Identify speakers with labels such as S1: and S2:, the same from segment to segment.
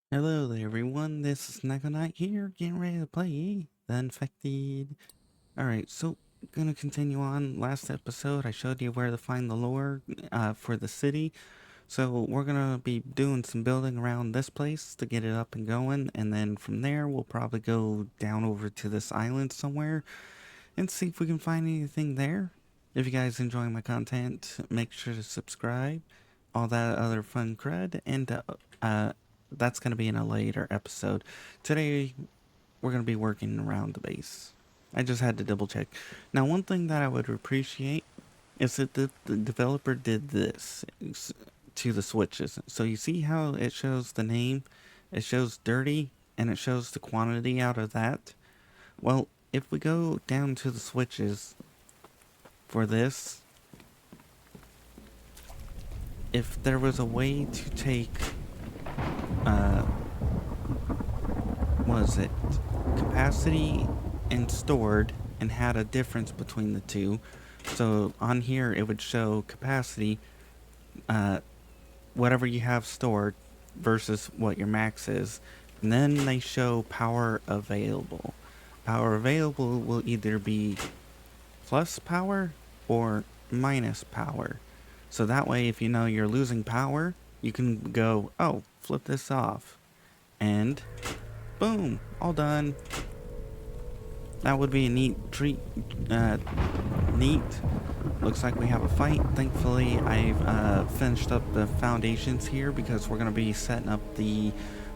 S1: Hello there, everyone. This is Neko here, getting ready to play The Infected. Alright, so gonna continue on. Last episode, I showed you where to find the lore for the city. So we're gonna be doing some building around this place to get it up and going, and then from there, we'll probably go down over to this island somewhere and see if we can find anything there. If you guys enjoy my content, make sure to subscribe, all that other fun crud, and that's going to be in a later episode. Today, we're going to be working around the base. I just had to double check. Now, one thing that I would appreciate is that the developer did this to the switches. So you see how it shows the name, it shows dirty, and it shows the quantity out of that. Well, if we go down to the switches for this, if there was a way to take, what is it, capacity and stored, and had a difference between the two. So on here it would show capacity, whatever you have stored versus what your max is. And then they show power available. Power available will either be plus power or minus power. So that way, if you know you're losing power, you can go, oh, flip this off. And boom, all done. That would be a neat treat. Neat. Looks like we have a fight. Thankfully, I've finished up the foundations here because we're going to be setting up the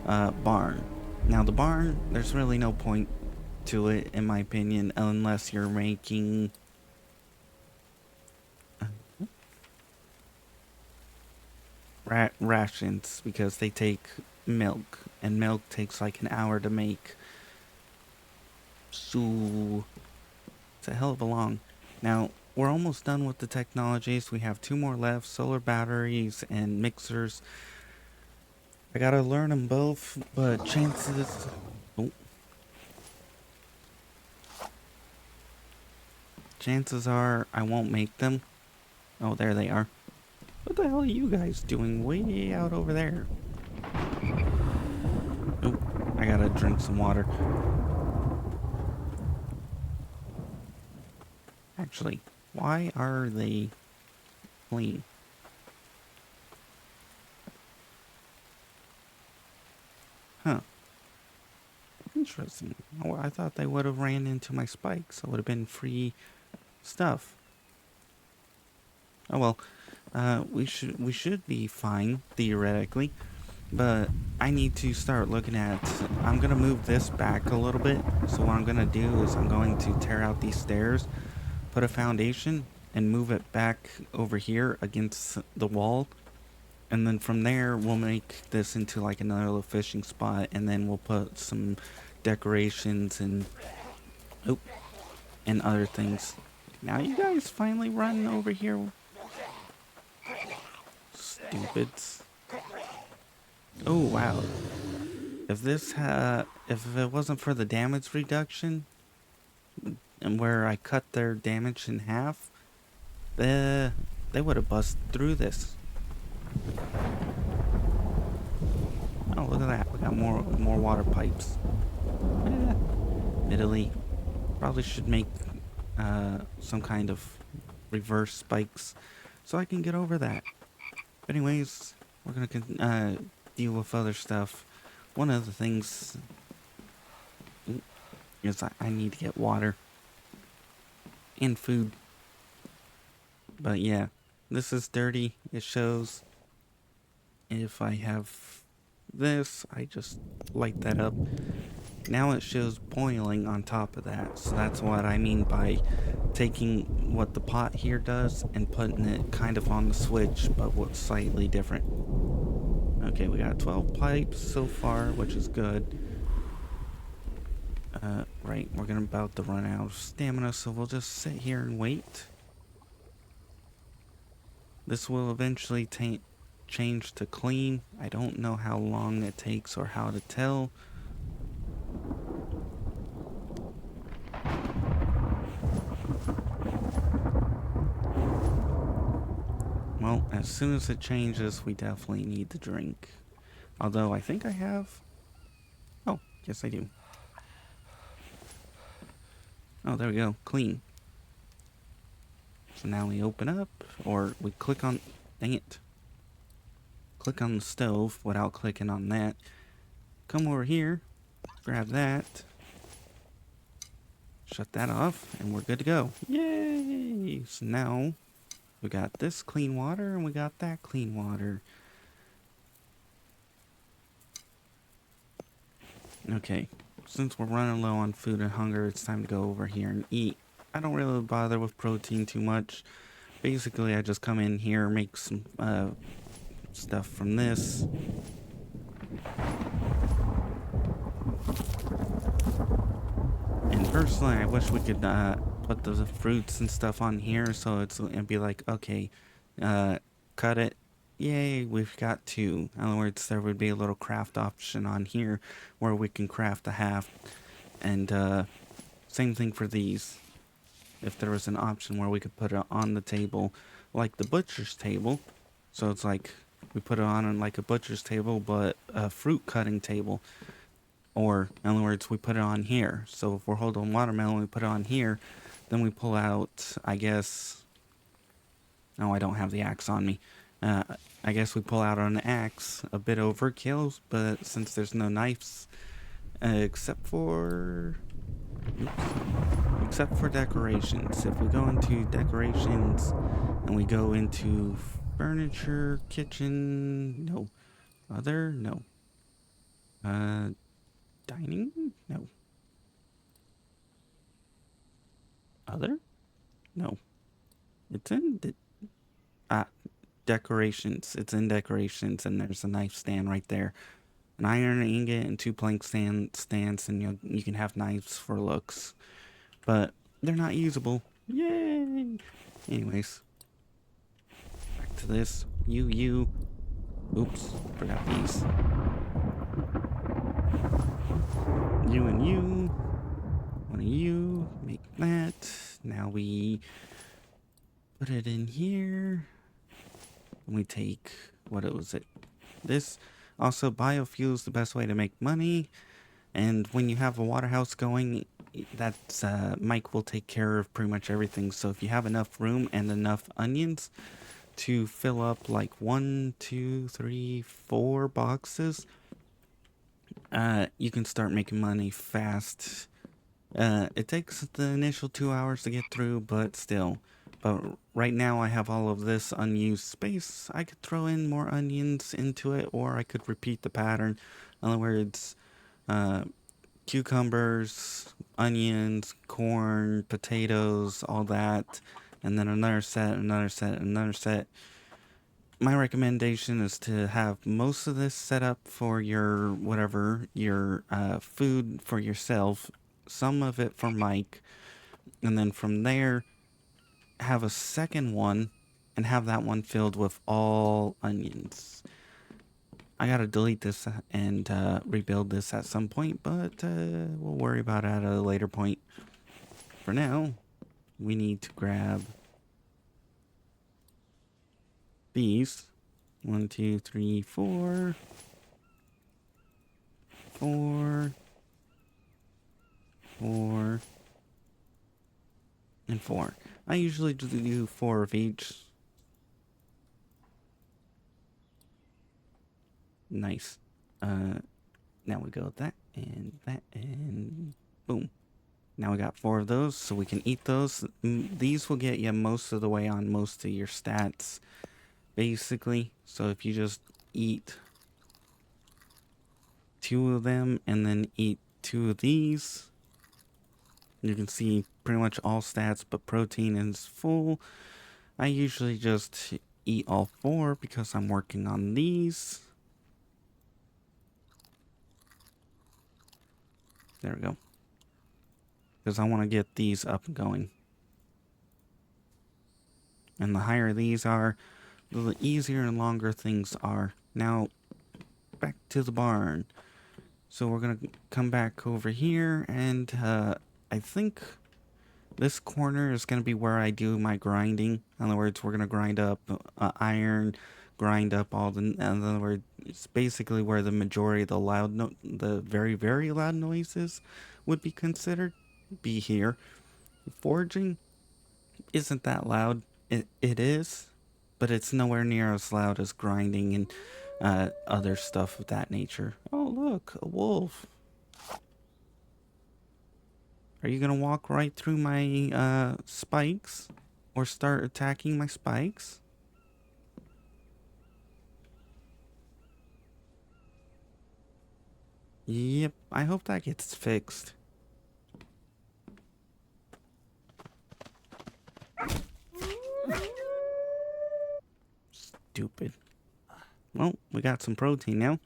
S1: barn. Now, the barn, there's really no point to it, in my opinion, unless you're making rations, because they take milk, and milk takes like an hour to make. So it's a hell of a long. Now, we're almost done with the technologies. We have 2 more left, solar batteries and mixers. I gotta learn them both, but chances... Oh. Chances are I won't make them. Oh, there they are. What the hell are you guys doing way out over there? Oh, I gotta drink some water. Actually, why are they clean? Huh. Interesting. Oh, I thought they would have ran into my spikes. So it would have been free stuff. Oh well. We should be fine, theoretically. But I need to start looking at... I'm going to move this back a little bit. So what I'm going to do is I'm going to tear out these stairs, put a foundation, and move it back over here against the wall. And then from there, we'll make this into like another little fishing spot. And then we'll put some decorations and... Oh, and other things. Now you guys finally run over here. Stupids. Oh, wow. If it wasn't for the damage reduction, and where I cut their damage in half, they would have busted through this. Oh, look at that. We got more water pipes. Italy. Probably should make some kind of reverse spikes so I can get over that. But anyways, we're gonna deal with other stuff. One of the things is I need to get water and food. But yeah, this is dirty. It shows. If I have this, I just light that up. Now it shows boiling on top of that. So that's what I mean by taking what the pot here does and putting it kind of on the switch, but what's slightly different. Okay, we got 12 pipes so far, which is good. Right, we're about to run out of stamina, so we'll just sit here and wait. This will eventually change to clean. I don't know how long it takes or how to tell. Well, as soon as it changes, we definitely need the drink. Although I think I have... Oh, yes I do. Oh, there we go. Clean. So now we open up, or we click on... Dang it. Click on the stove without clicking on that. Come over here. Grab that. Shut that off, and we're good to go. Yay! So now, we got this clean water, and we got that clean water. Okay, since we're running low on food and hunger, it's time to go over here and eat. I don't really bother with protein too much. Basically, I just come in here, make some stuff from this. And personally, I wish we could put the fruits and stuff on here so it'd be like, okay, cut it. Yay, we've got two. In other words, there would be a little craft option on here where we can craft a half. And same thing for these. If there was an option where we could put it on the table, like the butcher's table. So it's like we put it on like a butcher's table, but a fruit cutting table. Or, in other words, we put it on here. So if we're holding watermelon, we put it on here. Then we pull out, I guess... Oh, I don't have the axe on me. I guess we pull out an axe. A bit overkill, but since there's no knives, except for... Oops. Except for decorations. If we go into decorations, and we go into furniture, kitchen... No. Other? No. Dining? No. Other? No. It's in decorations. It's in decorations, and there's a knife stand right there. An iron ingot and two plank stands, and you can have knives for looks. But they're not usable. Yay! Anyways. Back to this. You. Oops. Forgot these. You and you. One of you. Make that. Now we put it in here. And we take, what was it? This. Also, biofuel is the best way to make money. And when you have a water house going, that's Mike will take care of pretty much everything. So if you have enough room and enough onions to fill up like 1, 2, 3, 4 boxes, you can start making money fast. It takes the initial 2 hours to get through, but still. But right now I have all of this unused space. I could throw in more onions into it, or I could repeat the pattern. In other words, cucumbers, onions, corn, potatoes, all that. And then another set, another set, another set. My recommendation is to have most of this set up for your, whatever, your food for yourself. Some of it for Mike. And then from there, have a second one and have that one filled with all onions. I gotta delete this and rebuild this at some point, but we'll worry about it at a later point. For now, we need to grab these. 1, 2, 3, 4. 4. 4. And 4. I usually do 4 of each. Nice. Now we go with that, and boom. Now we got 4 of those, so we can eat those. These will get you most of the way on most of your stats, basically. So if you just eat 2 of them, and then eat 2 of these, you can see pretty much all stats, but protein is full. I usually just eat all 4 because I'm working on these. There we go. Because I want to get these up and going. And the higher these are, the easier and longer things are. Now, back to the barn. So we're going to come back over here, and I think this corner is going to be where I do my grinding. In other words, we're going to grind up iron, grind up all the... In other words, it's basically where the majority of the the very, very loud noises would be considered, be here. Foraging isn't that loud. It is, but it's nowhere near as loud as grinding and other stuff of that nature. Oh, look, a wolf. Are you gonna walk right through my spikes? Or start attacking my spikes? Yep, I hope that gets fixed. Stupid. Well, we got some protein now.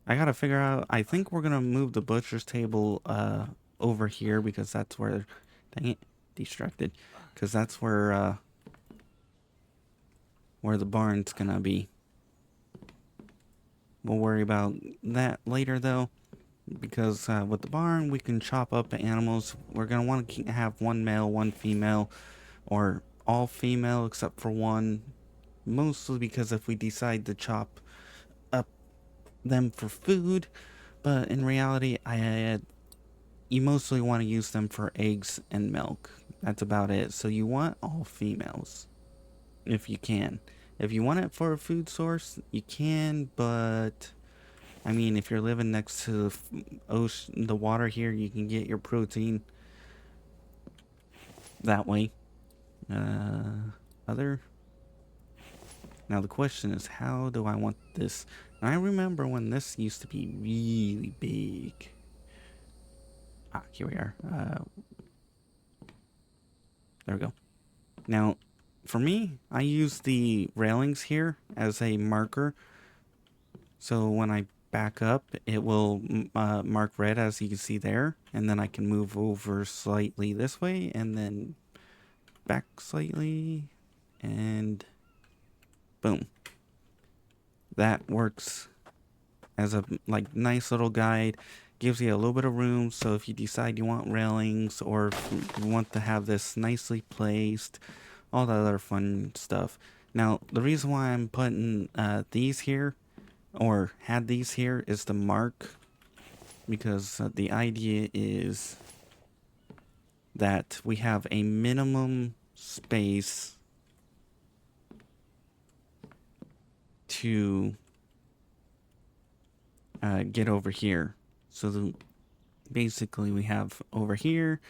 S1: I gotta figure out, I think we're gonna move the butcher's table over here because that's where, dang it, distracted. Because that's where the barn's gonna be. We'll worry about that later though. Because with the barn, we can chop up the animals. We're gonna want to have one male, one female, or all female except for one. Mostly because if we decide to chop up them for food, but in reality, you mostly want to use them for eggs and milk. That's about it. So you want all females, if you can. If you want it for a food source, you can, but I mean, if you're living next to the water here, you can get your protein that way. Other. Now the question is, how do I want this? I remember when this used to be really big. Ah, here we are. There we go. Now, for me, I use the railings here as a marker. So when I back up, it will mark red, as you can see there. And then I can move over slightly this way and then back slightly. And boom. That works as a nice little guide. Gives you a little bit of room, so if you decide you want railings or if you want to have this nicely placed, all that other fun stuff. Now, the reason why I'm putting these here, or had these here, is to mark, because the idea is that we have a minimum space to get over here. So basically we have over here,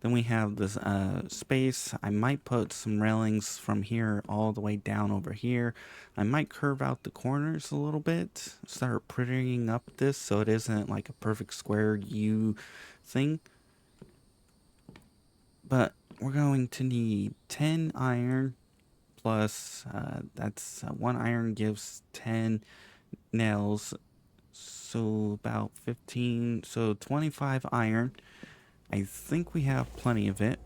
S1: then we have this space. I might put some railings from here all the way down over here. I might curve out the corners a little bit, start prettying up this so it isn't like a perfect square U thing. But we're going to need 10 iron plus, that's 1 iron gives 10 nails. So about 15, so 25 iron. I think we have plenty of it,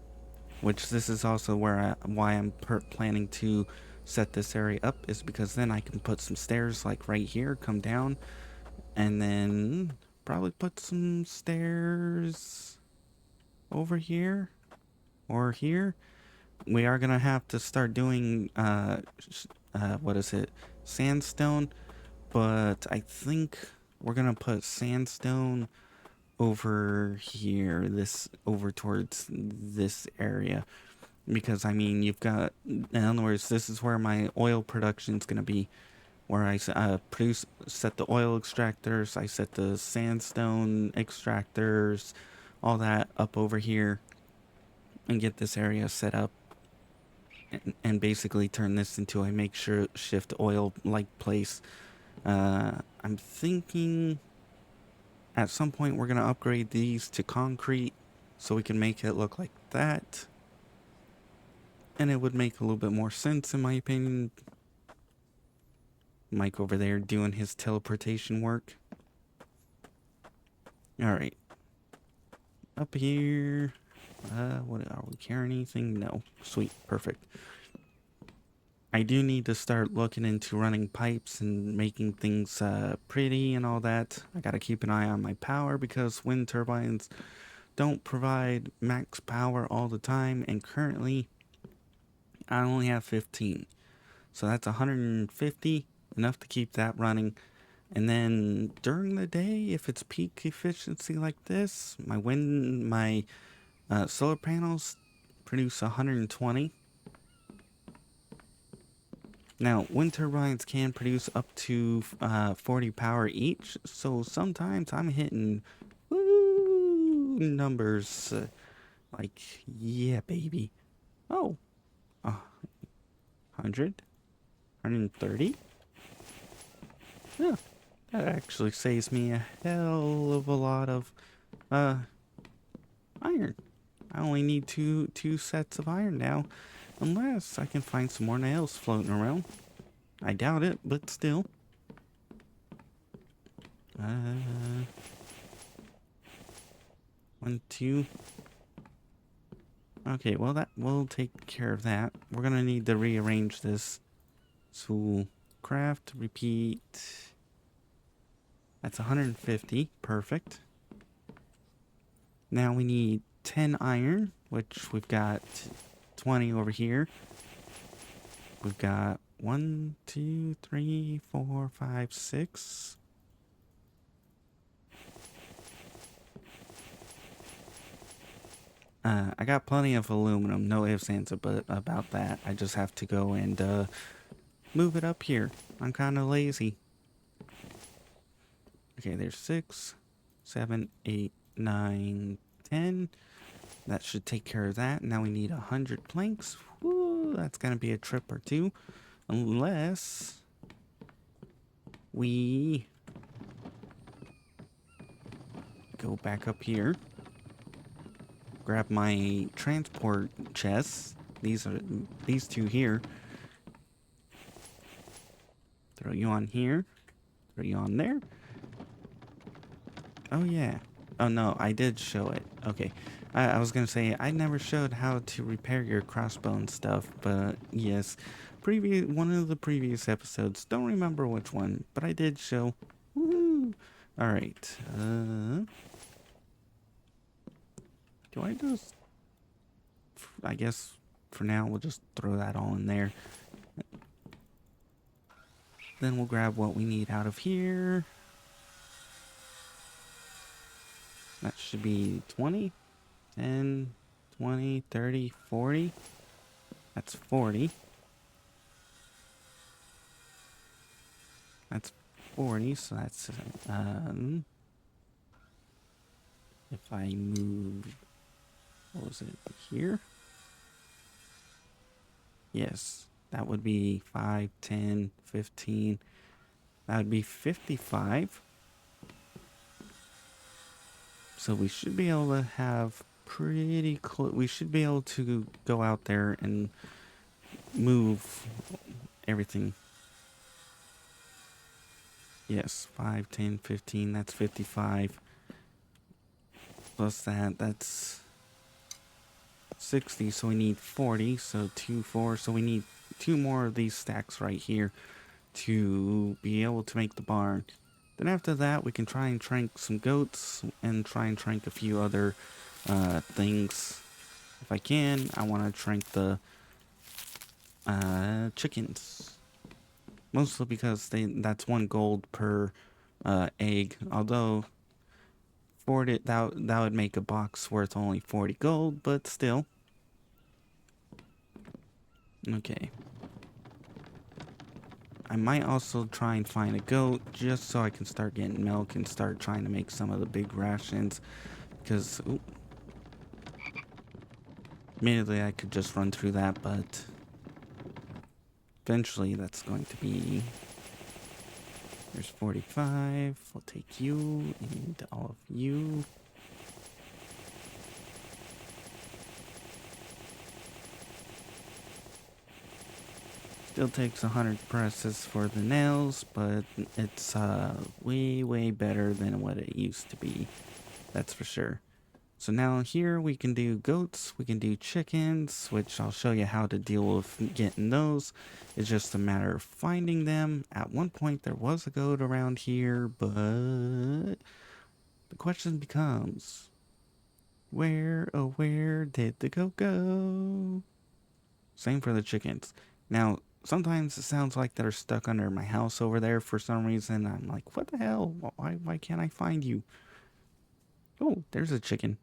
S1: which this is also why I'm planning to set this area up, is because then I can put some stairs like right here, come down, and then probably put some stairs over here or here. We are gonna have to start doing what is it, sandstone, but I think we're gonna put sandstone over here, over towards this area, because I mean, you've got, in other words, this is where my oil production is gonna be, where I set the oil extractors, I set the sandstone extractors, all that up over here, and get this area set up, and basically turn this into a makeshift oil like place. I'm thinking at some point we're gonna upgrade these to concrete so we can make it look like that, and it would make a little bit more sense in my opinion. Mike over there doing his teleportation work. Alright, up here, what are we carrying anything? No. Sweet, perfect. I do need to start looking into running pipes and making things pretty and all that. I gotta keep an eye on my power because wind turbines don't provide max power all the time, and currently I only have 15. So that's 150, enough to keep that running. And then during the day, if it's peak efficiency like this, my solar panels produce 120. Now, wind turbines can produce up to 40 power each, so sometimes I'm hitting woo numbers like, yeah, baby. Oh, 100, 130. Yeah, that actually saves me a hell of a lot of iron. I only need two sets of iron now, unless I can find some more nails floating around. I doubt it, but still. Uh, 1, 2. Okay, well that will take care of that. We're gonna need to rearrange this. So craft, repeat. That's 150. Perfect. Now we need 10 iron, which we've got 20 over here. We've got 1, 2, 3, 4, 5, 6. I got plenty of aluminum, no ifs, ands, but about that. I just have to go and move it up here. I'm kind of lazy. Okay, there's 6, 7, 8, 9, 10. That should take care of that. Now we need 100 planks. Woo, that's gonna be a trip or two, unless we go back up here. Grab my transport chests. These are these two here. Throw you on here. Throw you on there. Oh yeah. Oh no, I did show it. Okay. I was gonna say I never showed how to repair your crossbow and stuff, but yes, one of the previous episodes. Don't remember which one, but I did show. Woo! All right. Do I just? I guess for now we'll just throw that all in there. Then we'll grab what we need out of here. That should be 20, 10, 20, 30, 40. That's 40. That's 40, so that's, if I move, what was it, here? Yes, that would be 5, 10, 15. That would be 55. So we should be able to have pretty close. We should be able to go out there and move everything. Yes, 5, 10, 15. That's 55. Plus that's 60. So we need 40. So 2, 4. So we need 2 more of these stacks right here to be able to make the barn. Then after that, we can try and trank some goats and try and trank a few other things. If I can, I want to trank the chickens. Mostly because that's 1 gold per egg. Although, that would make a box worth only 40 gold, but still. Okay. I might also try and find a goat just so I can start getting milk and start trying to make some of the big rations. Because, admittedly, I could just run through that, but eventually that's going to be... There's 45. We'll take you and all of you. Still takes 100 presses for the nails, but it's way, way better than what it used to be. That's for sure. So now here we can do goats, we can do chickens, which I'll show you how to deal with getting those. It's just a matter of finding them. At one point there was a goat around here, but the question becomes, where, oh where did the goat go? Same for the chickens. Now, sometimes it sounds like they're stuck under my house over there for some reason. I'm like, what the hell? Why can't I find you? Oh, there's a chicken.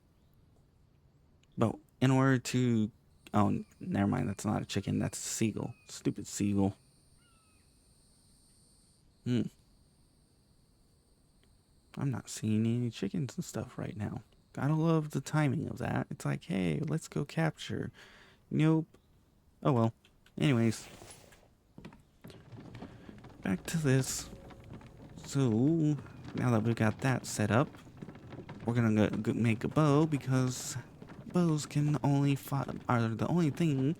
S1: But in order to... Oh, never mind. That's not a chicken. That's a seagull. Stupid seagull. Hmm. I'm not seeing any chickens and stuff right now. Gotta love the timing of that. It's like, hey, let's go capture. Nope. Oh well. Anyways. Back to this. So, now that we got that set up, we're gonna go make a bow because bows can only are the only thing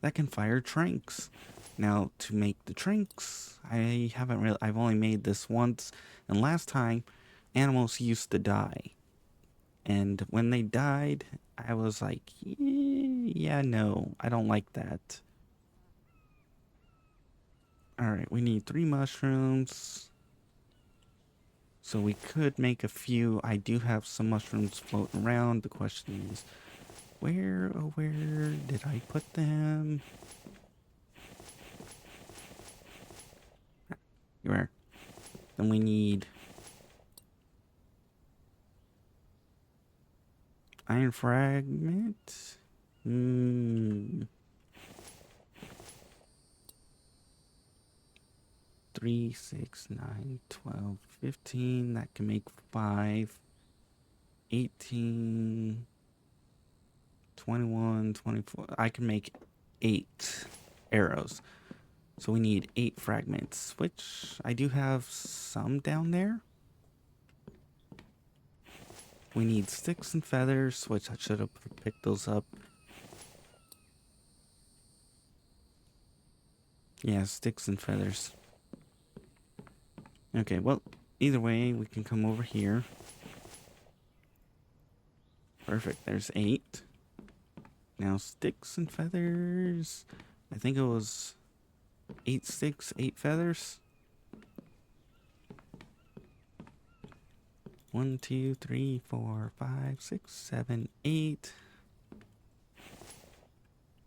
S1: that can fire tranks. Now, to make the tranks, I've only made this once, and last time, animals used to die. And when they died, I was like, yeah, no, I don't like that. Alright, we need 3 mushrooms. So we could make a few. I do have some mushrooms floating around. The question is, where, oh where did I put them? Where? Then we need iron fragment. 3, 6, 9, 12, 15. That can make 5. 18, 21, 24. I can make 8 arrows. So we need 8 fragments, which I do have some down there. We need sticks and feathers, which I should have picked those up. Yeah, sticks and feathers. Okay, well, either way, we can come over here. Perfect, there's 8. Now, sticks and feathers. I think it was 8 sticks, 8 feathers. 1, 2, 3, 4, 5, 6, 7, 8.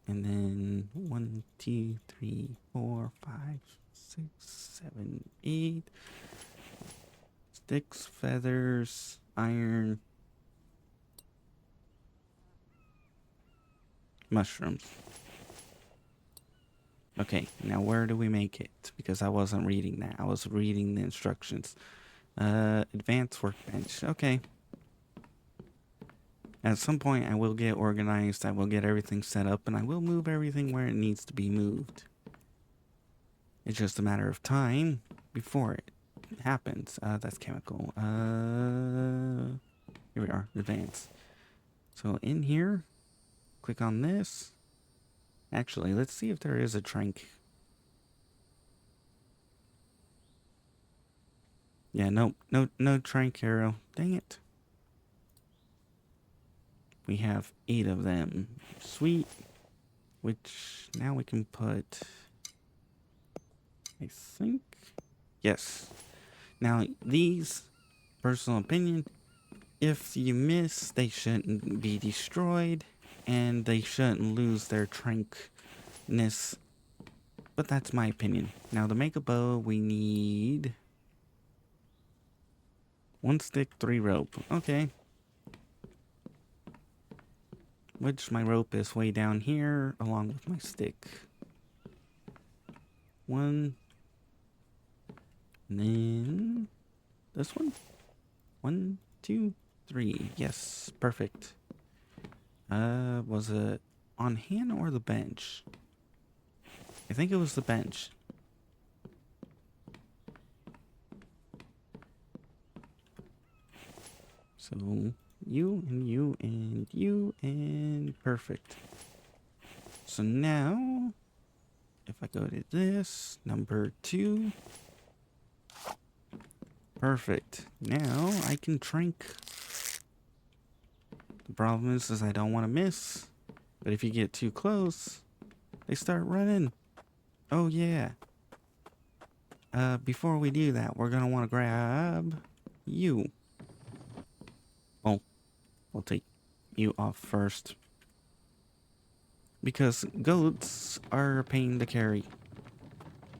S1: And then 1, 2, 3, 4, 5, 6, 7, 8. Sticks, feathers, iron, mushrooms. Okay, now where do we make it? Because I wasn't reading that. I was reading the instructions. Advanced workbench. Okay. At some point, I will get organized. I will get everything set up, and I will move everything where it needs to be moved. It's just a matter of time before it happens. That's chemical. Here we are. Advanced. So in here, click on this. Actually, let's see if there is a trank. Yeah, nope, no trank arrow. Dang it. We have 8 of them. Sweet. Which now we can put, I think, yes. Now these, personal opinion, if you miss, they shouldn't be destroyed, and they shouldn't lose their trankness. But that's my opinion. Now to make a bow, we need 1 stick, 3 rope. Okay. Which my rope is way down here, along with my stick. 1. And then this one. 1, 2, 3. Yes, perfect. Was it on hand or the bench? I think it was the bench. So you and you and you and perfect. So now, if I go to this, number 2. Perfect. Now I can trank. The problem is I don't want to miss. But if you get too close, they start running. Oh yeah. Before we do that, we're gonna want to grab you. Oh, we'll take you off first. Because goats are a pain to carry.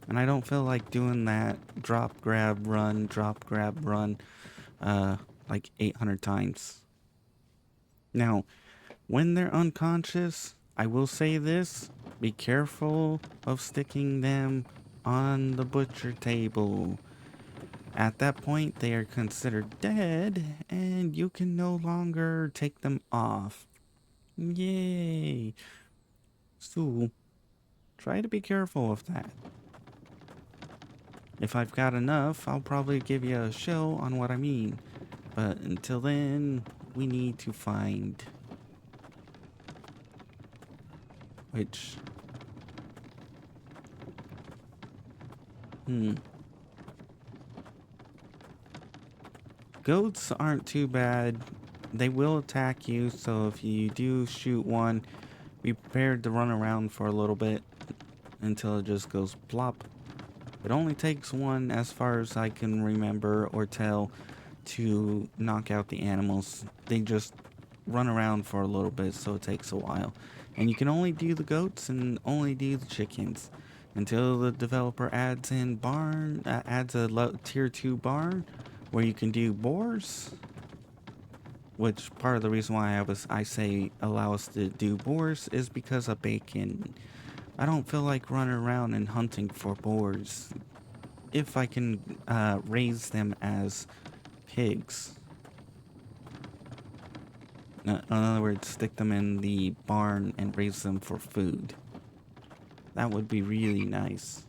S1: And I don't feel like doing that drop, grab, run, like 800 times. Now, when they're unconscious, I will say this, be careful of sticking them on the butcher table. At that point, they are considered dead, and you can no longer take them off. Yay! So, try to be careful of that. If I've got enough, I'll probably give you a show on what I mean. But until then, we need to find... Which... Goats aren't too bad. They will attack you, so if you do shoot one, be prepared to run around for a little bit until it just goes plop. It only takes one, as far as I can remember or tell, to knock out the animals. They just run around for a little bit, so it takes a while. And you can only do the goats and only do the chickens until the developer adds a tier 2 barn where you can do boars. Which part of the reason why I say allow us to do boars is because of bacon. I don't feel like running around and hunting for boars if I can raise them as pigs. In other words, stick them in the barn and raise them for food. That would be really nice.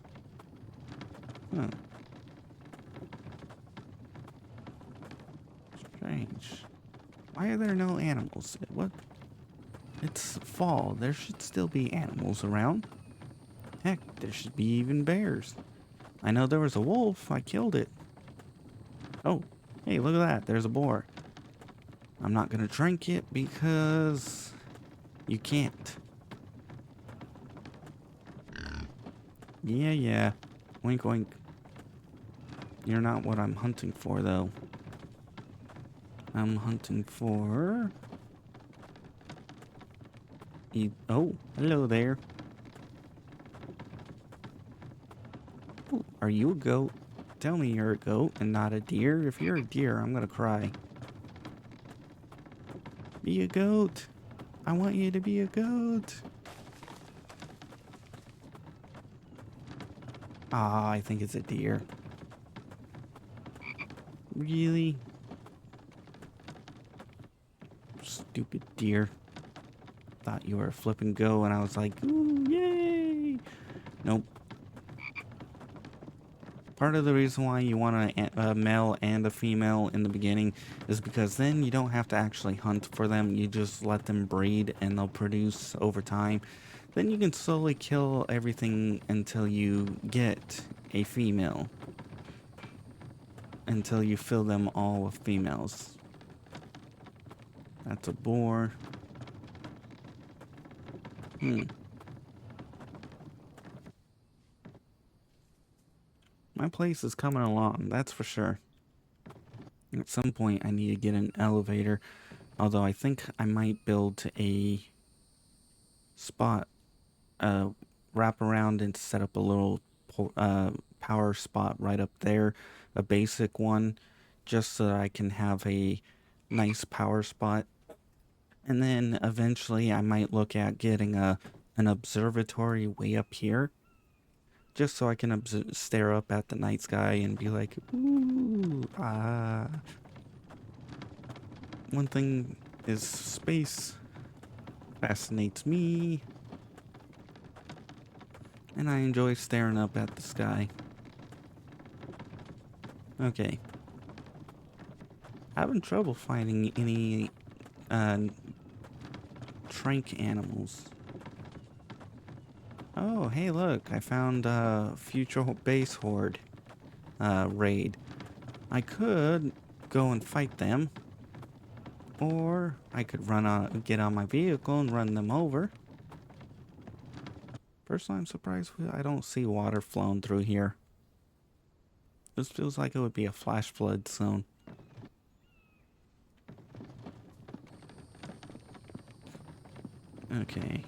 S1: Huh. Strange. Why are there no animals? What? It's fall. There should still be animals around. Heck, there should be even bears. I know there was a wolf. I killed it. Oh, hey, look at that. There's a boar. I'm not going to drink it because you can't. Yeah. Wink, wink. You're not what I'm hunting for, though. I'm hunting for... Oh, hello there. Ooh, are you a goat? Tell me you're a goat and not a deer. If you're a deer, I'm gonna cry. Be a goat. I want you to be a goat. Ah, I think it's a deer. Really? Stupid deer. Thought you were a flip and go, and I was like, ooh, yay! Nope. Part of the reason why you want a male and a female in the beginning is because then you don't have to actually hunt for them. You just let them breed and they'll produce over time. Then you can slowly kill everything until you get a female. Until you fill them all with females. That's a boar. My place is coming along, that's for sure. At some point, I need to get an elevator. Although I think I might build a spot, wrap around and set up a little power spot right up there. A basic one, just so that I can have a nice power spot. And then eventually I might look at getting an observatory way up here. Just so I can stare up at the night sky and be like, ooh, ah. One thing is space fascinates me. And I enjoy staring up at the sky. Okay. Having trouble finding any trank animals. Oh, hey, look, I found a future base horde raid. I could go and fight them, or I could get on my vehicle and run them over. Personally, I'm surprised I don't see water flowing through here. This feels like it would be a flash flood zone. Okay.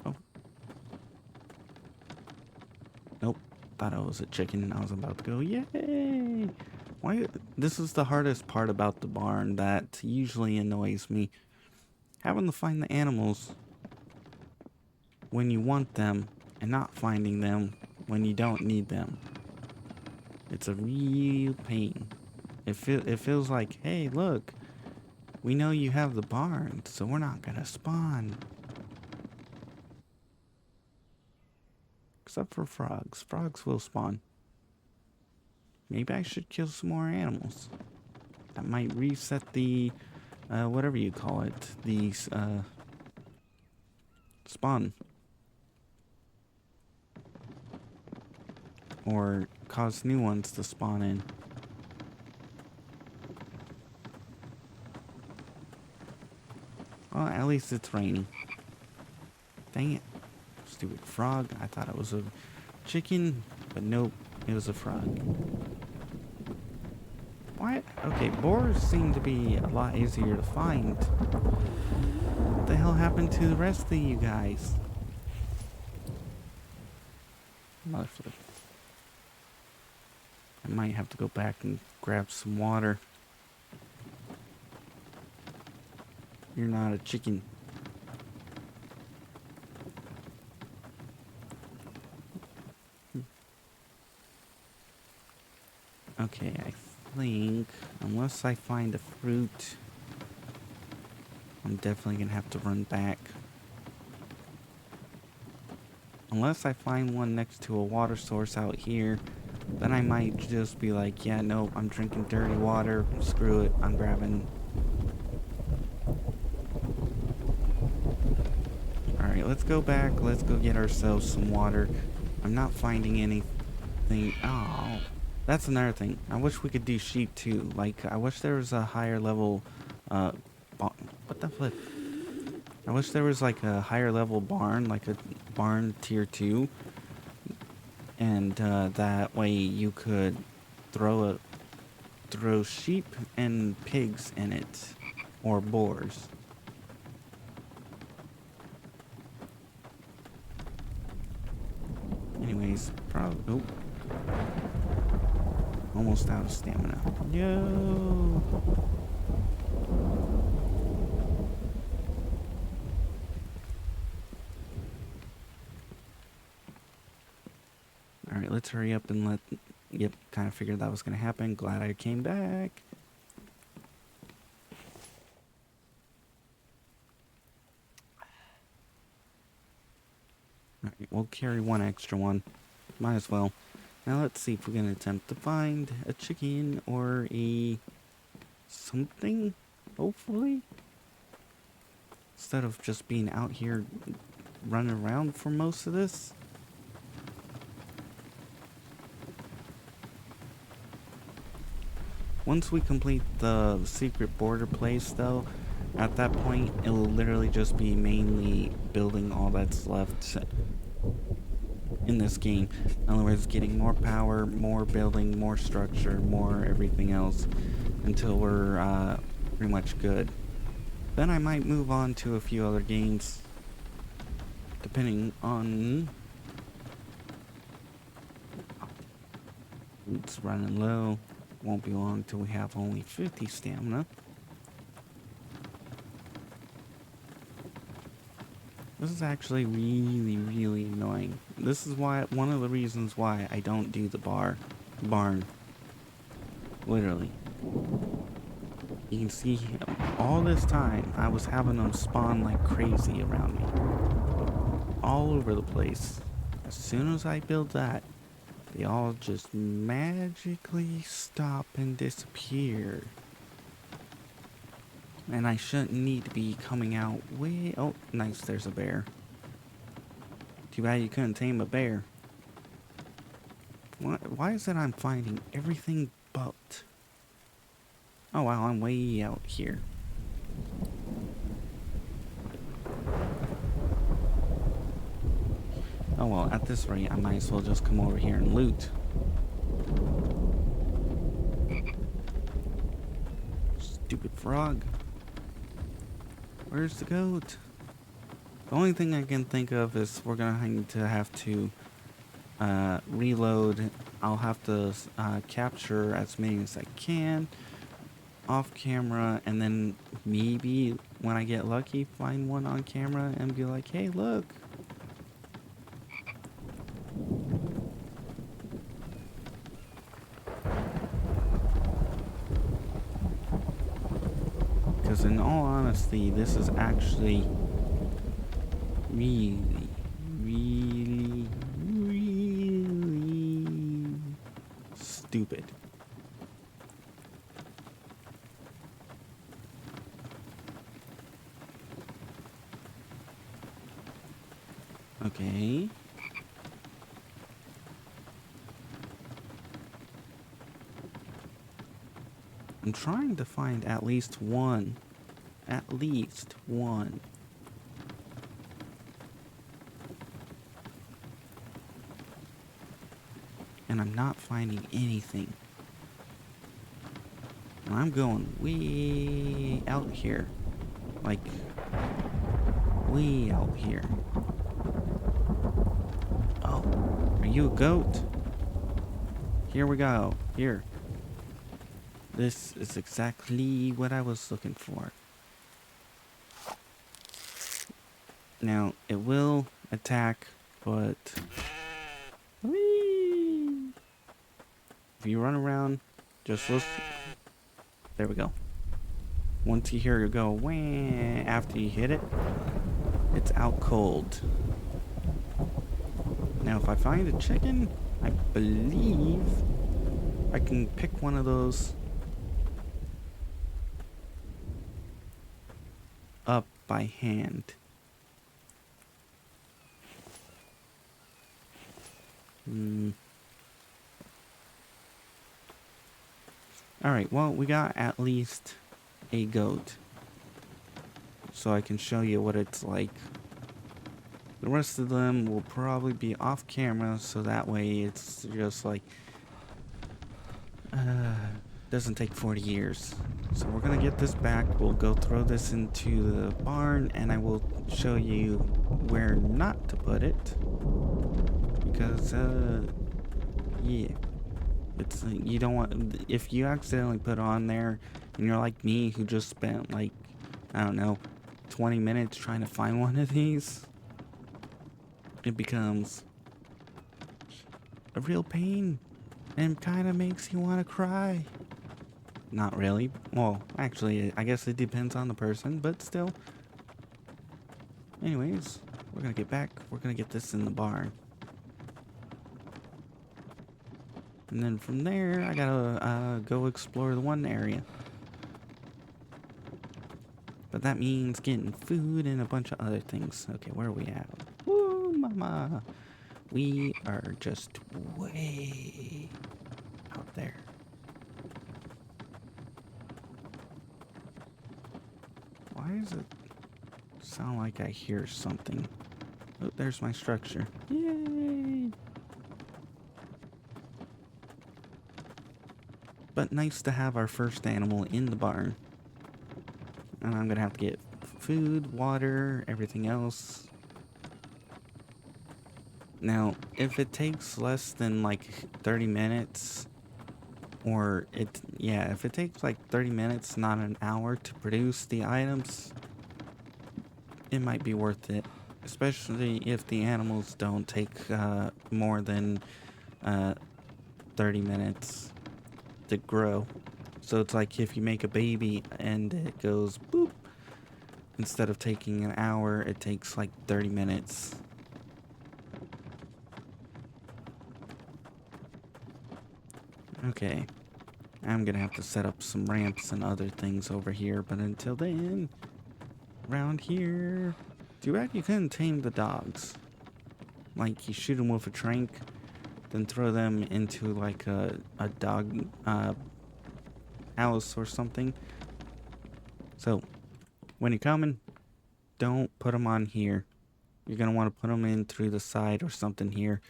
S1: Oh. thought it was a chicken and I was about to go, yay! Why? This is the hardest part about the barn that usually annoys me. Having to find the animals when you want them and not finding them when you don't need them. It's a real pain. It feels like, hey, look, we know you have the barn, so we're not gonna spawn. Except for frogs. Frogs will spawn. Maybe I should kill some more animals. That might reset the, whatever you call it, the, spawn. Or cause new ones to spawn in. Well, at least it's raining. Dang it. Stupid frog. I thought it was a chicken, but nope, it was a frog. What? Okay, boars seem to be a lot easier to find. What the hell happened to the rest of you guys? Motherfucker. I might have to go back and grab some water. You're not a chicken. Okay, I think, unless I find a fruit, I'm definitely gonna have to run back. Unless I find one next to a water source out here, then I might just be like, yeah, no, I'm drinking dirty water, screw it, I'm grabbing. Alright, let's go back, let's go get ourselves some water. I'm not finding anything. Oh, that's another thing. I wish we could do sheep too. Like, I wish there was a higher level, what the flip? I wish there was like a higher level barn, like a barn tier 2. And that way you could throw sheep and pigs in it, or boars. Anyways, probably. Oh, almost out of stamina. No. Alright, let's hurry up and let... Yep, kind of figured that was going to happen. Glad I came back. Alright, we'll carry one extra one. Might as well. Now let's see if we can attempt to find a chicken or a... something, hopefully. Instead of just being out here running around for most of this. Once we complete the secret border place, though, at that point, it will literally just be mainly building all that's left in this game. In other words, getting more power, more building, more structure, more everything else, until we're pretty much good. Then I might move on to a few other games, depending on... It's running low. Won't be long till we have only 50 stamina. This is actually really, really annoying. This is why, one of the reasons why I don't do the barn. Literally. You can see all this time I was having them spawn like crazy around me. All over the place. As soon as I build that, they all just magically stop and disappear. And I shouldn't need to be coming out way... Oh, nice, there's a bear. Too bad you couldn't tame a bear. Why is it I'm finding everything but... Oh wow, I'm way out here. Oh well, at this rate, I might as well just come over here and loot. Stupid frog. Where's the goat? The only thing I can think of is we're gonna have to reload. I'll have to capture as many as I can off camera, and then maybe when I get lucky, find one on camera and be like, hey, look. Because in all honesty, this is actually really, really, really stupid. Okay. I'm trying to find at least one. At least one. And I'm not finding anything. And I'm going way out here. Like, way out here. Oh, are you a goat? Here we go. Here. This is exactly what I was looking for. Now, it will attack, but... Whee! If you run around, just listen. There we go. Once you hear it go wah after you hit it, it's out cold. Now, if I find a chicken, I believe I can pick one of those up by hand. Alright, well, we got at least a goat. So I can show you what it's like. The rest of them will probably be off camera, so that way it's just like... doesn't take 40 years. So we're gonna get this back. We'll go throw this into the barn, and I will show you where not to put it. Because, yeah. It's, you don't want... If you accidentally put on there, and you're like me, who just spent, like, I don't know, 20 minutes trying to find one of these, it becomes a real pain, and kind of makes you want to cry. Not really. Well, actually, I guess it depends on the person, but still. Anyways, we're gonna get back. We're gonna get this in the barn. And then from there, I gotta go explore the one area. But that means getting food and a bunch of other things. Okay, where are we at? Woo, mama. We are just way out there. Why does it sound like I hear something? Oh, there's my structure. Yay! But nice to have our first animal in the barn. And I'm gonna have to get food, water, everything else. Now, if it takes less than like 30 minutes, or if it takes like 30 minutes, not an hour to produce the items, it might be worth it. Especially if the animals don't take more than 30 minutes to grow. So it's like if you make a baby and it goes boop, instead of taking an hour, it takes like 30 minutes. Okay, I'm gonna have to set up some ramps and other things over here, but until then, around here, too bad you couldn't tame the dogs. Like, you shoot them with a trank, then throw them into like a dog house or something. So, when you're coming, don't put them on here. You're gonna want to put them in through the side or something here,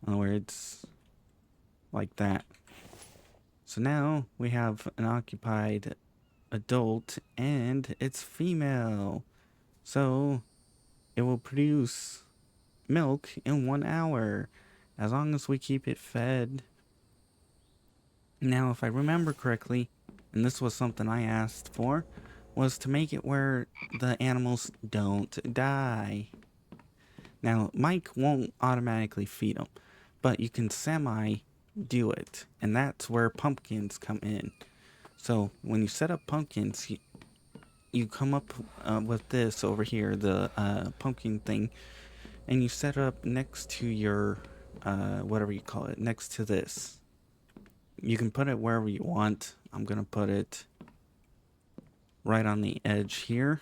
S1: where it's like that. So now we have an occupied adult, and it's female. So it will produce milk in 1 hour. as long as we keep it fed. Now, if I remember correctly, and this was something I asked for, was to make it where the animals don't die. Now, Mike won't automatically feed them, but you can semi do it, and that's where pumpkins come in. So when you set up pumpkins, you come up with this over here, the pumpkin thing, and you set it up next to your whatever you call it, next to this. You can put it wherever you want. I'm gonna put it right on the edge here.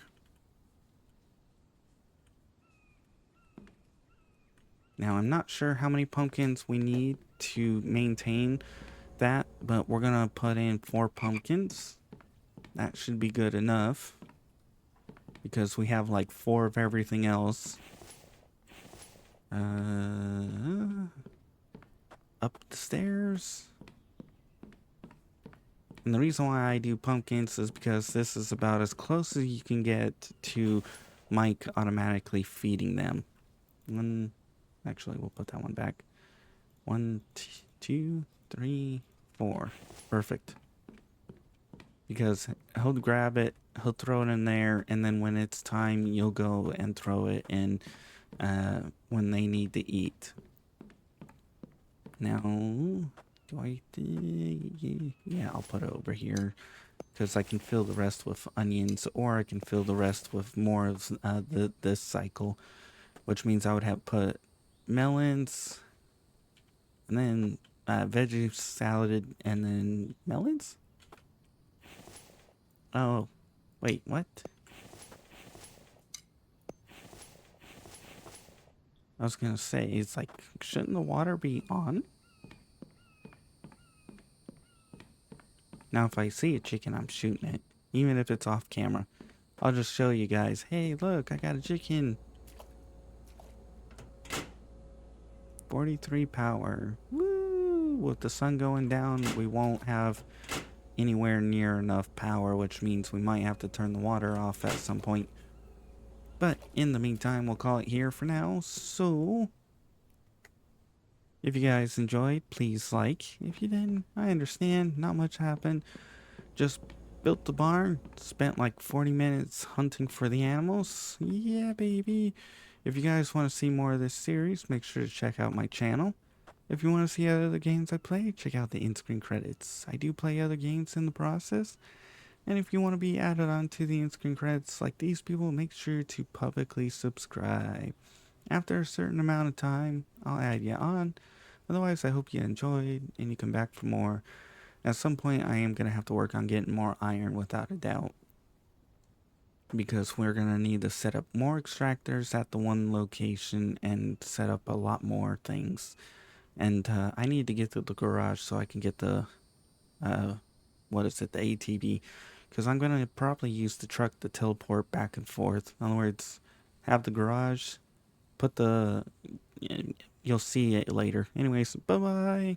S1: Now, I'm not sure how many pumpkins we need to maintain that, but we're gonna put in 4 pumpkins. That should be good enough, because we have like 4 of everything else. Up the stairs. And the reason why I do pumpkins is because this is about as close as you can get to Mike automatically feeding them. Actually, we'll put that one back. 1, 2, 3, 4. Perfect. Because he'll grab it, he'll throw it in there, and then when it's time, you'll go and throw it in when they need to eat. Now, do I... yeah, I'll put it over here, because I can fill the rest with onions, or I can fill the rest with more of this cycle, which means I would have put melons, and then veggie salad, and then melons? Oh, wait, what? I was gonna say, it's like, shouldn't the water be on? Now, if I see a chicken, I'm shooting it, even if it's off camera. I'll just show you guys, hey, look, I got a chicken. 43 power. Woo! With the sun going down, we won't have anywhere near enough power, which means we might have to turn the water off at some point. But in the meantime, we'll call it here for now. So, if you guys enjoyed, please like. If you didn't, I understand. Not much happened. Just built the barn. Spent like 40 minutes hunting for the animals. Yeah, baby. If you guys want to see more of this series, make sure to check out my channel. If you want to see other games I play, check out the in-screen credits. I do play other games in the process. And if you want to be added onto the in-screen credits like these people, make sure to publicly subscribe. After a certain amount of time, I'll add you on. Otherwise, I hope you enjoyed and you come back for more. At some point, I am going to have to work on getting more iron without a doubt, because we're going to need to set up more extractors at the one location and set up a lot more things. And I need to get to the garage so I can get the, what is it, the ATV. Because I'm going to probably use the truck to teleport back and forth. In other words, have the garage, put the... You'll see it later. Anyways, bye-bye.